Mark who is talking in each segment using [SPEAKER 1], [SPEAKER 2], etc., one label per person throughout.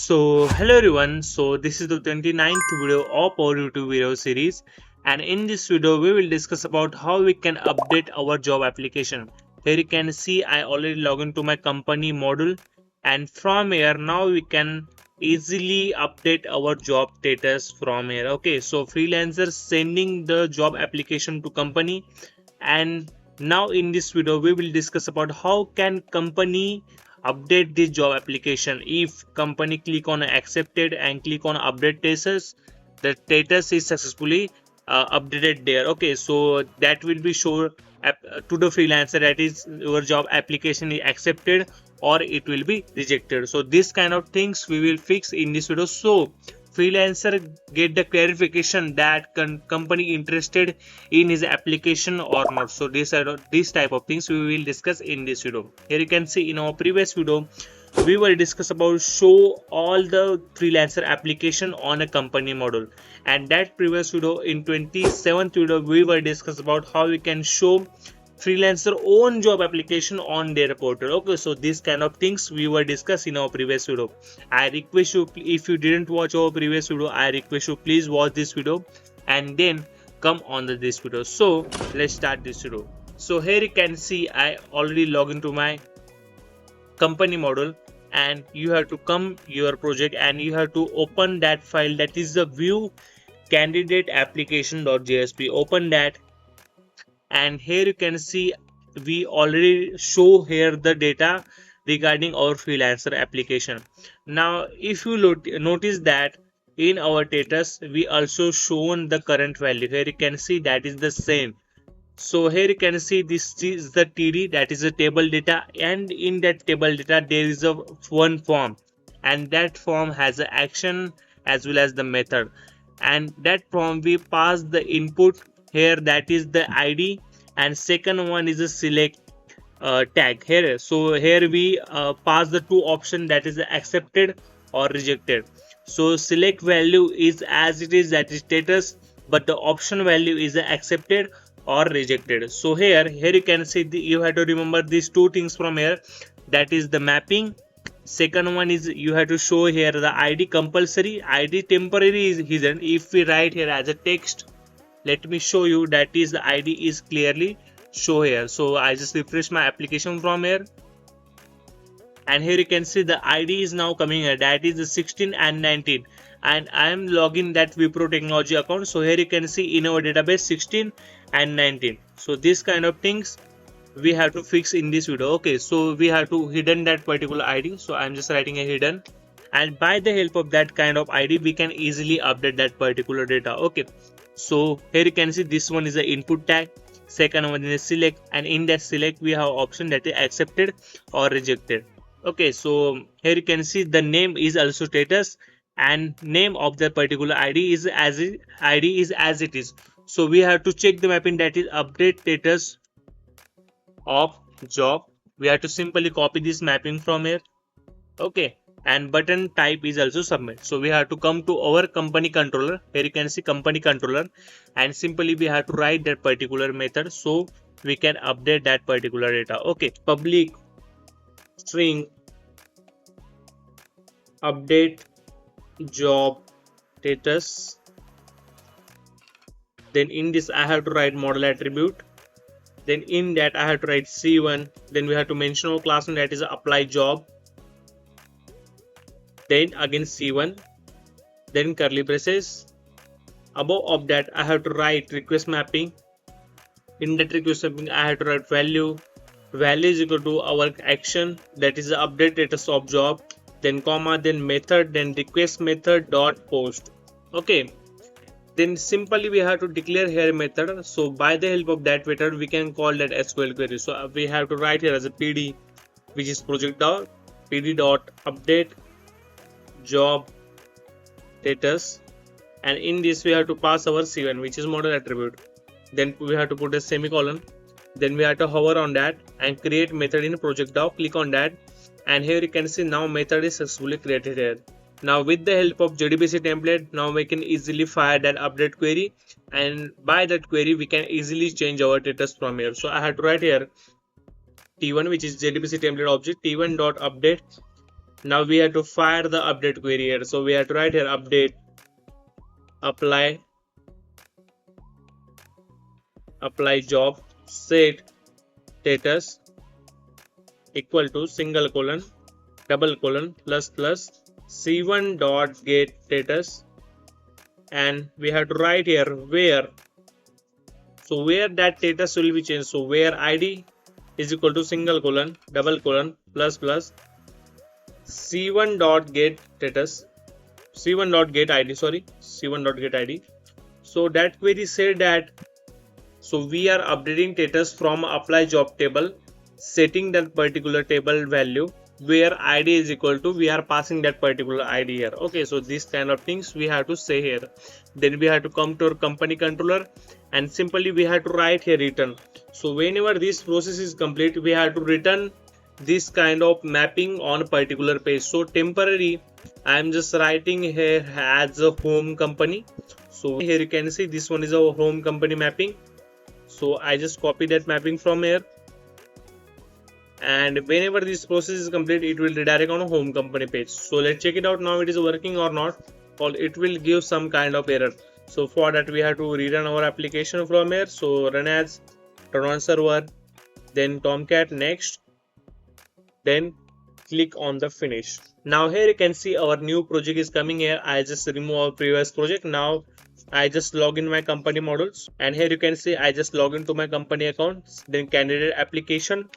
[SPEAKER 1] Hello everyone. This is the 29th video of our YouTube video series, and in this video we will discuss about how we can update our job application. Here you can see I already log into my company module, and from here now we can easily update our job status from here. Okay, so freelancer sending the job application to company, and now in this video we will discuss about how can company update this job application. If company click on accepted and click on update status, the status is successfully updated there. Okay, so that will be shown to the freelancer that is your job application is accepted or it will be rejected. So this kind of things we will fix in this video, so freelancer get the clarification that company interested in his application or not. So this type of things we will discuss in this video. Here you can see in our previous video we will discuss about show all the freelancer application on a company model, and that previous video in 27th video we will discuss about how we can show freelancer own job application on their portal. Okay, so this kind of things we were discussed in our previous video. I request you, if you didn't watch our previous video, I request you please watch this video and then come on this video. So let's start this video. So here you can see I already log into my company model, and you have to come your project and you have to open that file, that is the view candidate application.jsp. Open that, and here you can see we already show here the data regarding our freelancer application. Now if you notice that in our status we also shown the current value. Here you can see that is the same. So here you can see this is the TD, that is the table data, and in that table data there is a one form, and that form has an action as well as the method, and that form we pass the input here, that is the ID, and second one is a select tag here. So here we pass the two options, that is accepted or rejected. So select value is as it is, that is status, but the option value is accepted or rejected. So here you can see you have to remember these two things from here, that is the mapping. Second one is you have to show here the ID compulsory, ID temporary is hidden. If we write here as a text, let me show you, that is the ID is clearly show here. So I just refresh my application from here, and here you can see the ID is now coming here, that is the 16 and 19, and I am logging that Wipro technology account. So here you can see in our database 16 and 19. So this kind of things we have to fix in this video. Okay, so we have to hidden that particular ID, so I'm just writing a hidden, and by the help of that kind of ID we can easily update that particular data. Okay, so here you can see this one is the input tag, second one is select, and in that select we have option that is accepted or rejected. Okay, so here you can see the name is also status, and name of the particular ID is as it is. So we have to check the mapping, that is update status of job. We have to simply copy this mapping from here. Okay, and button type is also submit. So we have to come to our company controller. Here you can see company controller, and simply we have to write that particular method so we can update that particular data. Okay, public string update job status. Then in this I have to write model attribute, then in that I have to write C1, then we have to mention our class name, that is apply job, then again C1, then curly braces. Above of that I have to write request mapping. In that request mapping I have to write value is equal to our action, that is the update status of job, then comma, then method, then request method dot post. Okay, then simply we have to declare here method. So by the help of that method we can call that SQL query. So we have to write here as a PD, which is project dot PD dot update job status, and in this we have to pass our C1, which is model attribute. Then we have to put a semicolon, then we have to hover on that and create method in project dot. Click on that, and here you can see now method is successfully created here. Now with the help of JDBC template, now we can easily fire that update query, and by that query we can easily change our status from here. So I have to write here T1, which is JDBC template object, T1 dot update Now we have to fire the update query here. So we have to write here update apply job set status equal to single colon double colon plus plus c1 dot get status, and we have to write here where. So where that status will be changed. So where id is equal to single colon double colon plus plus c1 dot get status, c1 dot get id, c1 dot get id. So that query said that, so we are updating status from apply job table, setting that particular table value where id is equal to, we are passing that particular id here. Okay, so these kind of things we have to say here. Then we have to come to our company controller and simply we have to write here return. So whenever this process is complete, we have to return this kind of mapping on a particular page. So temporary I am just writing here as a home company. So here you can see this one is our home company mapping. So I just copy that mapping from here, and whenever this process is complete, it will redirect on a home company page. So let's check it out now, it is working or not, or it will give some kind of error. So for that we have to rerun our application from here. So run as, turn on server, then Tomcat next, then click on the finish. Now here you can see our new project is coming here. I just remove our previous project. Now I just log in my company models, and here you can see I just log into my company account, then candidate application,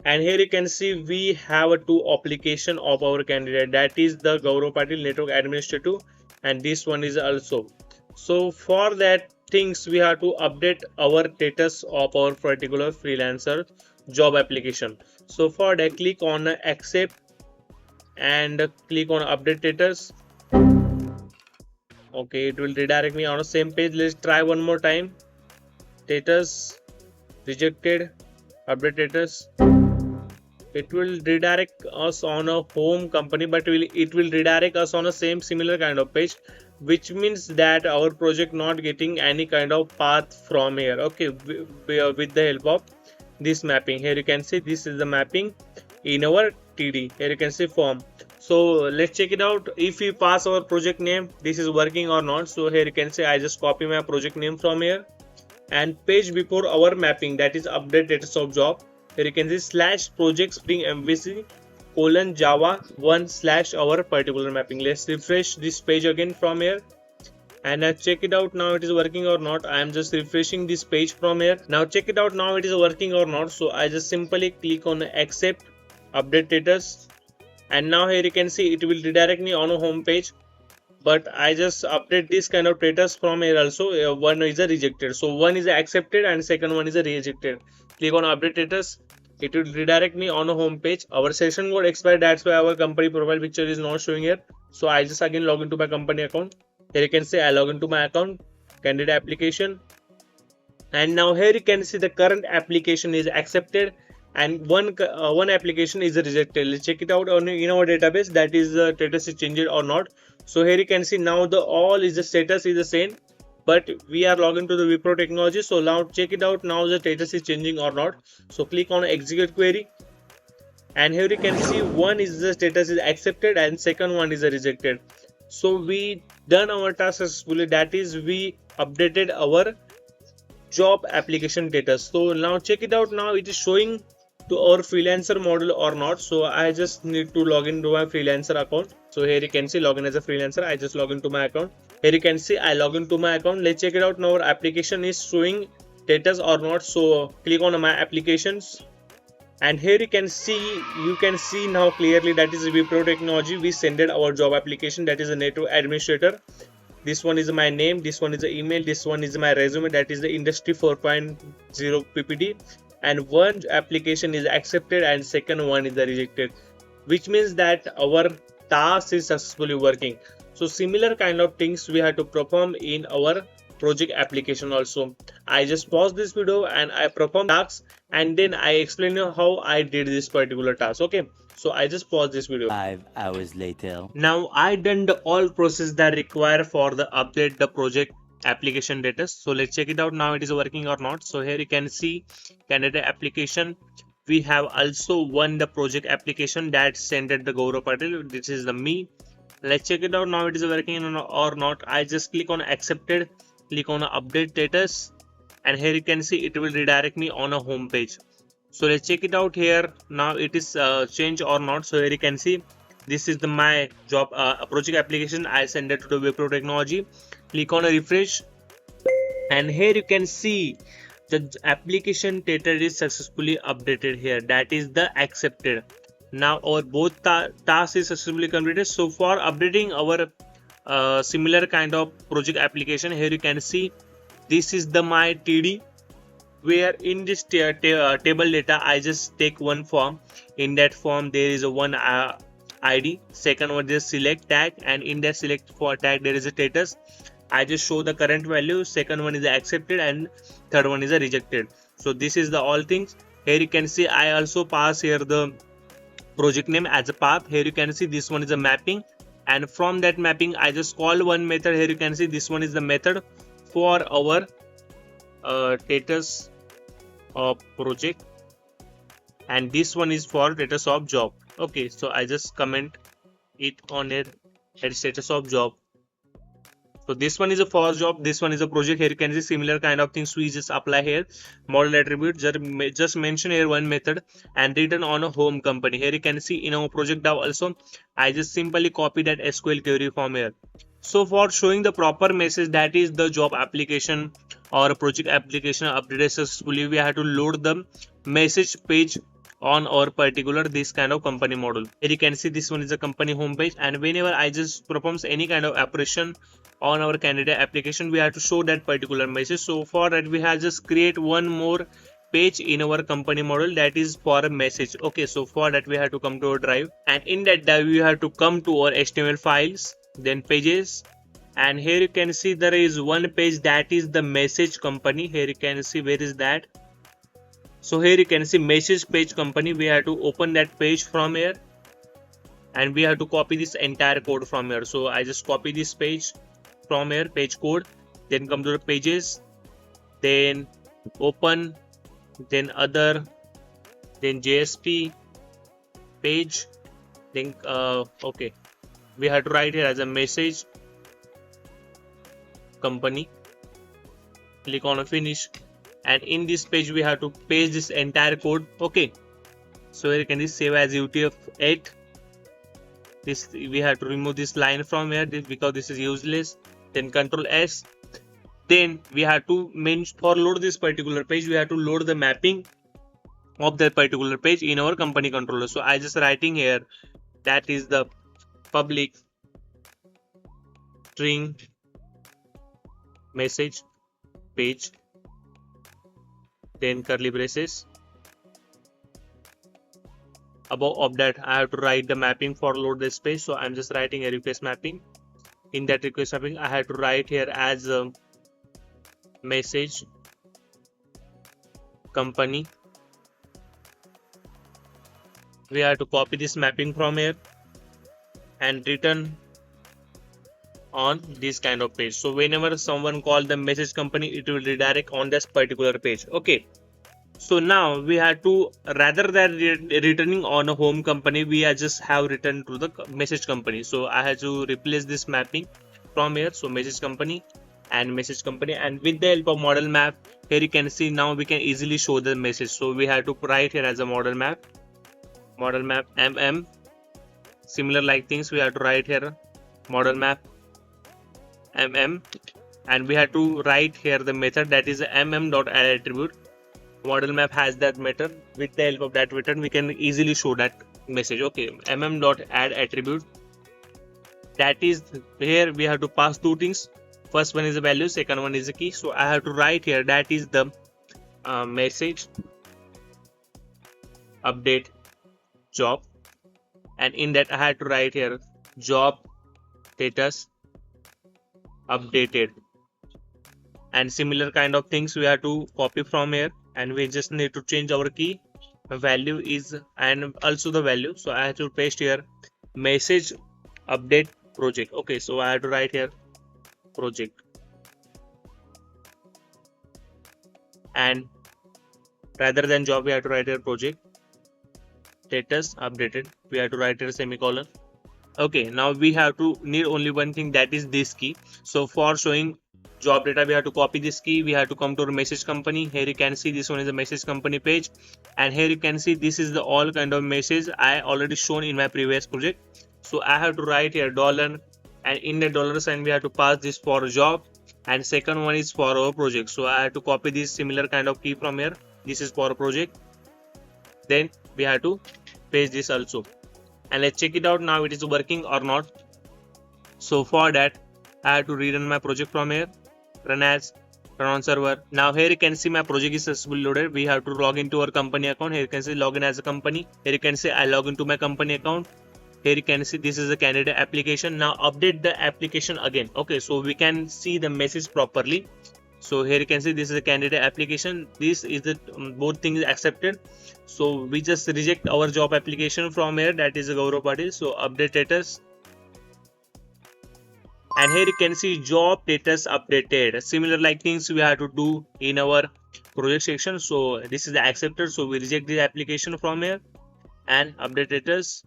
[SPEAKER 1] and here you can see we have a two application of our candidate, that is the Gaurav Patil network administrator, and this one is also. So for that things we have to update our status of our particular freelancer job application. So for that click on accept and click on update status. Okay, it will redirect me on the same page. Let's try one more time. Status rejected, update status. It will redirect us on a home company, but it will redirect us on a similar kind of page, which means that our project not getting any kind of path from here. Okay, with the help of this mapping. Here you can see this is the mapping in our TD. Here you can see form. So let's check it out. If we pass our project name, this is working or not. So here you can see I just copy my project name from here, and page before our mapping, that is update status of job. Here you can see slash project Spring MVC colon Java 1 slash our particular mapping. Let's refresh this page again from here, and now check it out now it is working or not. I am just refreshing this page from here. Now check it out now it is working or not. So I just simply click on accept, update status, and now here you can see it will redirect me on a home page, but I just update this kind of status from here also. One is a rejected, so one is accepted and second one is a rejected. Click on update status, it will redirect me on a home page. Our session got expired, that's why our company profile picture is not showing here. So I just again log into my company account. Here you can see I log into my account, candidate application, and now here you can see the current application is accepted and one application is rejected. Let's check it out on in our database, that is the status is changed or not. So here you can see now the all is the status is the same, but we are logged into the Wipro technology. So now check it out now the status is changing or not. So click on execute query, and here you can see one is the status is accepted and second one is rejected. So we done our task successfully, that is we updated our job application status. So now check it out now it is showing to our freelancer model or not. So I just need to log into my freelancer account. So here you can see login as a freelancer. I just log into my account. Here you can see I log into my account. Let's check it out now our application is showing status or not. So click on my applications, and here you can see now clearly that is Wipro technology. We sended our job application, that is a network administrator. This one is my name, this one is the email, this one is my resume, that is the industry 4.0 PPT, and one application is accepted and second one is the rejected, which means that our task is successfully working. So similar kind of things we have to perform in our project application also. I just pause this video and I perform tasks, and then I explain you how I did this particular task. Okay, so I just pause this video.
[SPEAKER 2] 5 hours later.
[SPEAKER 1] Now I done the all process that require for the update the project application status. So let's check it out now it is working or not. So here you can see candidate application, we have also won the project application that sent at the Gaurav Patel. This is the me. Let's check it out now. It is working or not. I just click on accepted, click on update status, and here you can see it will redirect me on a home page. So let's check it out here. Now it is changed or not. So here you can see this is the my job project application. I send it to the Wipro Technology. Click on a refresh, and here you can see the application status is successfully updated here. That is the accepted. Now our both tasks is successfully completed. So for updating our similar kind of project application, here you can see this is the my TD, where in this table data I just take one form. In that form there is a one ID, second one is select tag, and in that select for tag there is a status. I just show the current value, second one is accepted, and third one is a rejected. So this is the all things. Here you can see I also pass here the project name as a path. Here you can see this one is a mapping, and from that mapping I just call one method. Here you can see this one is the method for our status of project, and this one is for status of job. Okay, so I just comment it on it at status of job. So this one is a for job, this one is a project. Here you can see similar kind of things we just apply here. Model attribute, just mention here one method and written on a home company. Here you can see in our project now also I just simply copy that SQL query from here. So for showing the proper message that is the job application or project application updated successfully, we have to load the message page on our particular this kind of company model. Here you can see this one is a company homepage, and whenever I just performs any kind of operation on our candidate application, we have to show that particular message. So for that we have just create one more page in our company model, that is for a message. Okay, so for that we have to come to our drive, and in that drive we have to come to our HTML files, then pages, and here you can see there is one page that is the message company. Here you can see where is that. So here you can see message page company. We have to open that page from here, and we have to copy this entire code from here. So I just copy this page from here, page code, then come to the pages, then open, then other, then JSP page, then okay, we have to write here as a message company. Click on a finish, and in this page we have to paste this entire code. Okay, so here you can save as UTF-8. This we have to remove this line from here because this is useless. Then Control S. Then we have to for load this particular page, we have to load the mapping of that particular page in our company controller. So I just writing here that is the public string message page, then curly braces. Above of that I have to write the mapping for load this page. So I'm just writing a request mapping. In that request mapping I have to write here as a message company. We have to copy this mapping from here and return on this kind of page. So whenever someone call the message company, it will redirect on this particular page. Okay, so now we have to, rather than returning on a home company, we are just have returned to the message company. So I have to replace this mapping from here. So message company and message company, and with the help of model map, here you can see now we can easily show the message. So we have to write here as a model map mm. Similar like things we have to write here model map mm, and we have to write here the method that is mm.add attribute. Model map has that method. With the help of that method we can easily show that message. Okay, mm.add attribute, that is here we have to pass two things. First one is a value, second one is a key. So I have to write here that is the message update job, and in that I had to write here job status updated, and similar kind of things we have to copy from here, and we just need to change our key value is and also the value. So I have to paste here message update project. Okay, so I have to write here project, and rather than job we have to write here project. status updated. We have to write a semicolon. Okay, now we have to need only one thing, that is this key. So for showing job data, we have to copy this key. We have to come to our message company. Here you can see this one is the message company page, and here you can see this is the all kind of message I already shown in my previous project. So I have to write here dollar, and in the dollar sign we have to pass this for job, and second one is for our project. So I have to copy this similar kind of key from here. This is for a project. Then we have to paste this also, and let's check it out now it is working or not. So for that I have to rerun my project from here, run as, run on server. Now here you can see my project is successfully loaded. We have to log into our company account. Here you can see login as a company. Here you can see I log into my company account. Here you can see this is a candidate application. Now update the application again. Okay, so we can see the message properly. So here you can see this is a candidate application. This is the both things accepted. So we just reject our job application from here, that is a Gaurav Patil. So update status, and here you can see job status updated. Similar like things we have to do in our project section. So this is the accepted, so we reject the application from here and update status,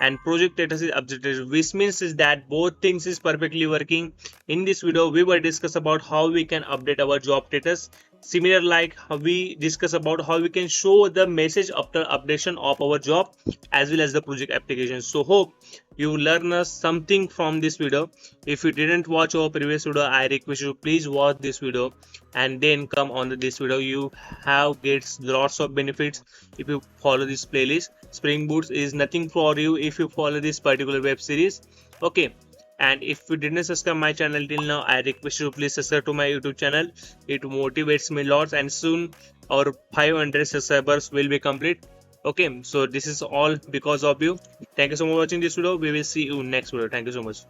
[SPEAKER 1] and project status is updated, which means is that both things is perfectly working. In this video we will discuss about how we can update our job status, similar like how we discuss about how we can show the message after updation of our job as well as the project application. So hope you learn us something from this video. If you didn't watch our previous video, I request you please watch this video and then come on to this video. You have gets lots of benefits if you follow this playlist. Spring Boots is nothing for you if you follow this particular web series. Okay, and if you didn't subscribe my channel till now, I request you please subscribe to my YouTube channel. It motivates me lots, and soon our 500 subscribers will be complete. Okay, so this is all because of you. Thank you so much for watching this video. We will see you next video. Thank you so much.